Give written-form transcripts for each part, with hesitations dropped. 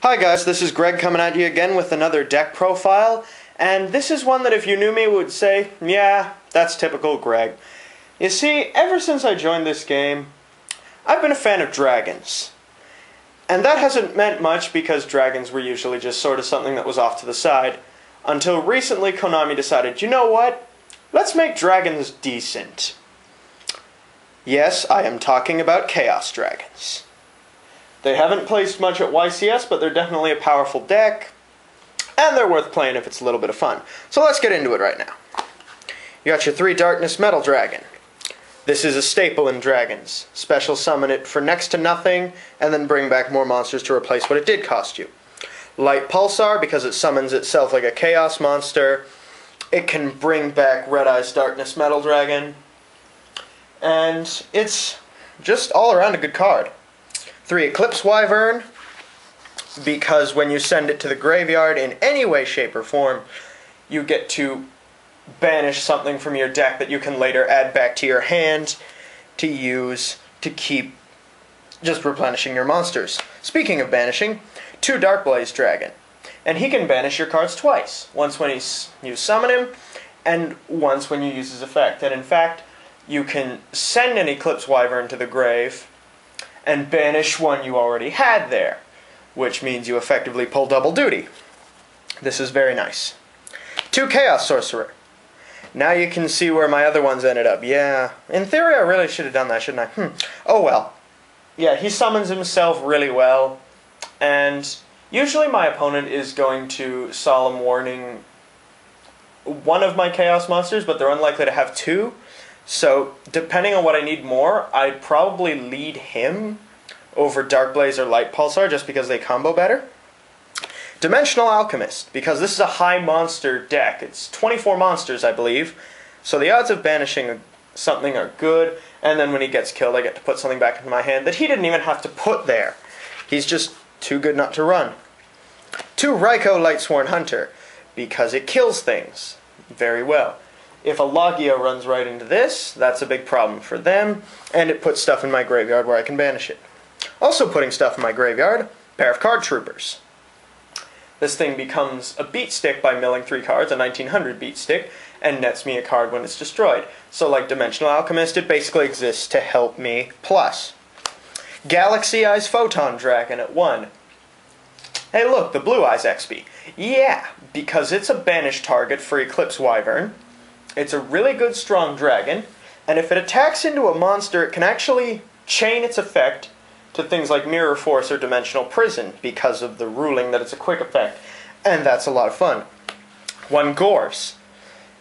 Hi guys, this is Greg coming at you again with another deck profile, and this is one that if you knew me would say, yeah, that's typical Greg. You see, ever since I joined this game, I've been a fan of dragons. And that hasn't meant much because dragons were usually just sort of something that was off to the side, until recently Konami decided, you know what, let's make dragons decent. Yes, I am talking about Chaos Dragons. They haven't placed much at YCS, but they're definitely a powerful deck, and they're worth playing if it's a little bit of fun. So let's get into it right now. You got your 3 Darkness Metal Dragon. This is a staple in Dragons. Special summon it for next to nothing, and then bring back more monsters to replace what it did cost you. Light Pulsar, because it summons itself like a Chaos monster. It can bring back Red Eyes Darkness Metal Dragon. And it's just all around a good card. 3 Eclipse Wyvern, because when you send it to the graveyard in any way, shape, or form, you get to banish something from your deck that you can later add back to your hand to use to keep just replenishing your monsters. Speaking of banishing, 2 Darkblaze Dragon. And he can banish your cards twice. Once when you summon him, and once when you use his effect. And in fact, you can send an Eclipse Wyvern to the grave and banish one you already had there, which means you effectively pull double duty. This is very nice. 2 Chaos Sorcerer. Now you can see where my other ones ended up. Yeah, in theory I really should have done that, shouldn't I? Oh well. Yeah, he summons himself really well, and usually my opponent is going to Solemn Warning one of my Chaos monsters, but they're unlikely to have 2. So, depending on what I need more, I'd probably lead him over Darkblaze or Light Pulsar just because they combo better. Dimensional Alchemist, because this is a high monster deck. It's 24 monsters, I believe. So the odds of banishing something are good, and then when he gets killed, I get to put something back into my hand that he didn't even have to put there. He's just too good not to run. 2 Raikou Lightsworn Hunter, because it kills things very well. If a Logia runs right into this, that's a big problem for them, and it puts stuff in my graveyard where I can banish it. Also putting stuff in my graveyard, pair of Card Troopers. This thing becomes a beat stick by milling 3 cards, a 1900 beat stick, and nets me a card when it's destroyed. So like Dimensional Alchemist, it basically exists to help me plus. Galaxy Eyes Photon Dragon at 1. Hey look, the Blue Eyes XP. Yeah, because it's a banished target for Eclipse Wyvern. It's a really good strong dragon, and if it attacks into a monster, it can actually chain its effect to things like Mirror Force or Dimensional Prison because of the ruling that it's a quick effect, and that's a lot of fun. 1 Gorse.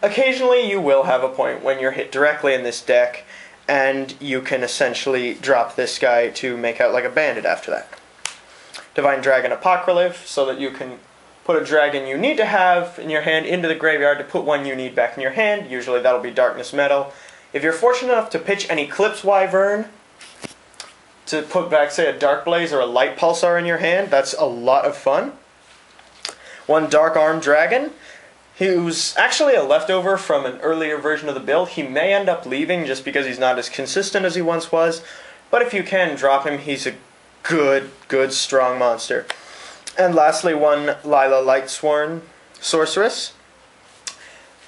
Occasionally you will have a point when you're hit directly in this deck, and you can essentially drop this guy to make out like a bandit after that. Divine Dragon Apocryph, so that you can put a dragon you need to have in your hand into the graveyard to put one you need back in your hand. Usually that'll be Darkness Metal. If you're fortunate enough to pitch an Eclipse Wyvern to put back, say, a Darkblaze or a Light Pulsar in your hand, that's a lot of fun. 1 Dark Arm Dragon, who's actually a leftover from an earlier version of the build. He may end up leaving just because he's not as consistent as he once was, but if you can drop him, he's a good, strong monster. And lastly, 1 Lila Lightsworn Sorceress,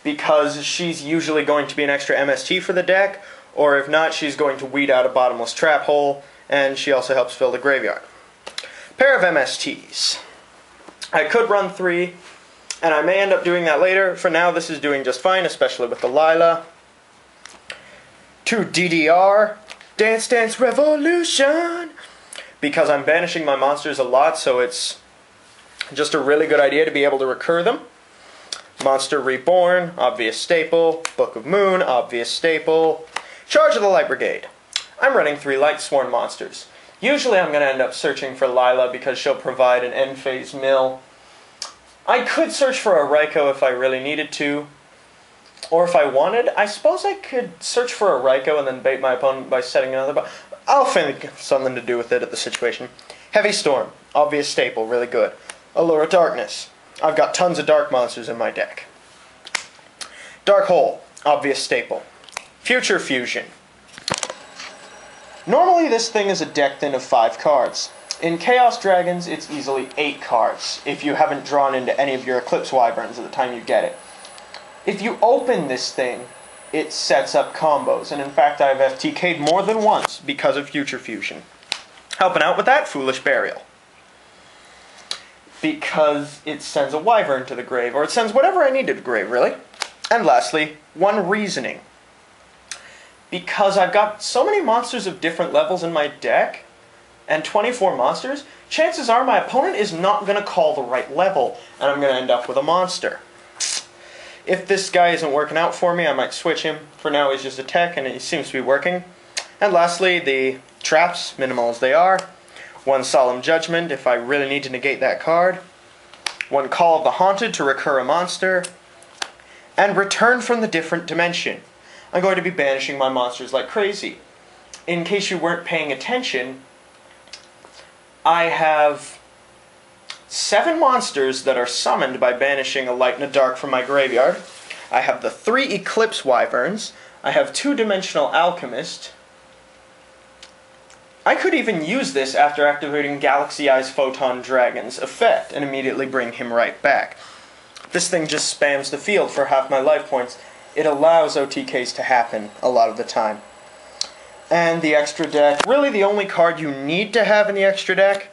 because she's usually going to be an extra MST for the deck, or if not, she's going to weed out a bottomless trap hole, and she also helps fill the graveyard. Pair of MSTs. I could run 3, and I may end up doing that later. For now, this is doing just fine, especially with the Lila. 2 DDR, Dance Dance Revolution, because I'm banishing my monsters a lot, so it's just a really good idea to be able to recur them. Monster Reborn, obvious staple. Book of Moon, obvious staple. Charge of the Light Brigade. I'm running 3 Lightsworn monsters. Usually I'm going to end up searching for Lila because she'll provide an end phase mill. I could search for a Raikou if I really needed to. Or if I wanted, I suppose I could search for a Raikou and then bait my opponent by setting another, but I'll think something to do with it at the situation. Heavy Storm, obvious staple, really good. Allure of Darkness. I've got tons of dark monsters in my deck. Dark Hole, obvious staple. Future Fusion. Normally this thing is a deck thin of 5 cards. In Chaos Dragons, it's easily 8 cards, if you haven't drawn into any of your Eclipse Wyverns at the time you get it. If you open this thing, it sets up combos, and in fact I've FTK'd more than once because of Future Fusion. Helping out with that, Foolish Burial. Because it sends a Wyvern to the grave, or it sends whatever I need to the grave, really. And lastly, One Reasoning. Because I've got so many monsters of different levels in my deck, and 24 monsters, chances are my opponent is not going to call the right level, and I'm going to end up with a monster. If this guy isn't working out for me, I might switch him. For now, he's just a tech, and he seems to be working. And lastly, the traps, minimal as they are. One Solemn Judgment, if I really need to negate that card. One Call of the Haunted to recur a monster. And Return from the Different Dimension. I'm going to be banishing my monsters like crazy. In case you weren't paying attention, I have 7 monsters that are summoned by banishing a Light and a Dark from my graveyard. I have the 3 Eclipse Wyverns. I have 2 Dimensional Alchemist. I could even use this after activating Galaxy Eyes Photon Dragon's effect and immediately bring him right back. This thing just spams the field for half my life points. It allows OTKs to happen a lot of the time. And the extra deck, really the only card you need to have in the extra deck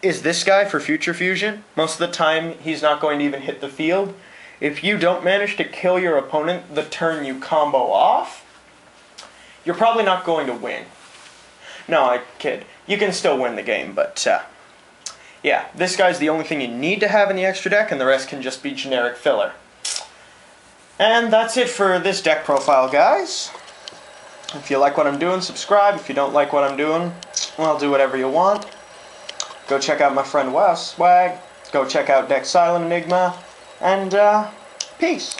is this guy for Future Fusion. Most of the time, he's not going to even hit the field. If you don't manage to kill your opponent the turn you combo off, you're probably not going to win. No, I kid. You can still win the game, but yeah, this guy's the only thing you need to have in the extra deck, and the rest can just be generic filler. And that's it for this deck profile, guys. If you like what I'm doing, subscribe. If you don't like what I'm doing, well, do whatever you want. Go check out my friend Wes Swag. Go check out Deck Silent Enigma. And, peace.